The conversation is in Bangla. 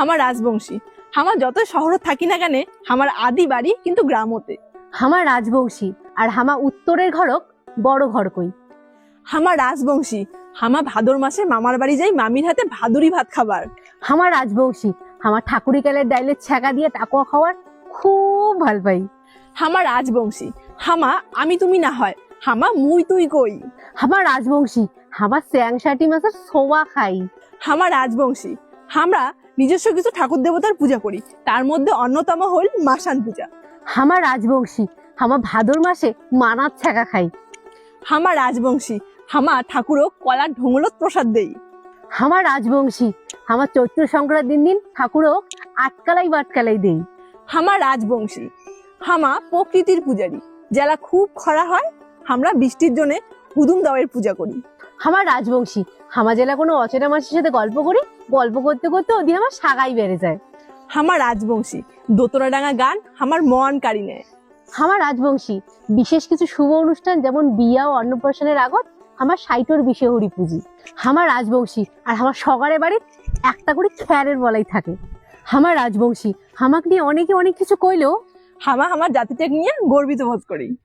আমার রাজবংশী। আমার যত শহরত থাকি না কেন, আমার আদি বাড়ি কিন্তু গ্রামতে। হামা রাজবংশী আর হামা উত্তরের ঘরক বড় ঘর কই। আমার রাজবংশী। হামা ভাদর মাসে মামার বাড়ি যাই মামির হাতে ভাদুরি ভাত খাবার। হামা রাজবংশী। হামা ঠাকুরি কালের ডাইলের ছ্যাঁকা দিয়ে টাকুয়া খাওয়ার খুব ভাল পাই। হামা রাজবংশী। হামা আমি তুমি না হয়, হামা মুই তুই কই। হামা রাজবংশী। হামা স্যাংসাটি মাছের সোয়া খাই। হামা রাজবংশী। আমরা নিজস্ব কিছু ঠাকুর দেবতার পূজা করি, তার মধ্যে অন্যতম হল মাসান পূজা। হামা রাজবংশী। হামা ভাদর মাসে মানার ছ্যাঁকা খাই। হামা রাজবংশী। হামা ঠাকুরও কলার ঢোঙলত প্রসাদ দেই। হামা রাজবংশী। হামা চৈত্র সংক্রান্তির দিন ঠাকুরও আটকালাই বাটকালাই দেই। হামা রাজবংশী। হামা প্রকৃতির পূজারী। জেলা খুব খরা হয়, আমরা বৃষ্টির জন্য হুদুম দাওয়ের পূজা করি। হামা রাজবংশী। হামা জেলা কোনো অচেনা মাসের সাথে গল্প করি, গল্প করতে করতে ওদিন আমার সাগাই বেড়ে যায়। হামা রাজবংশী। দোতরা ডাঙা গান আমার মন কাড়ি নেয়। হামা রাজবংশী। বিশেষ কিছু শুভ অনুষ্ঠান যেমন বিয়া ও অন্নপ্রাশনের আগত আমার সাইটোর বিষয় হরি পুজি। হামা রাজবংশী। আর আমার সগারে বাড়ির একটা করে খ্যারের বলাই থাকে। হামা রাজবংশী। হামাক নিয়ে অনেকে অনেক কিছু কইলেও হামা আমার জাতিটাকে নিয়ে গর্বিত বোধ করি।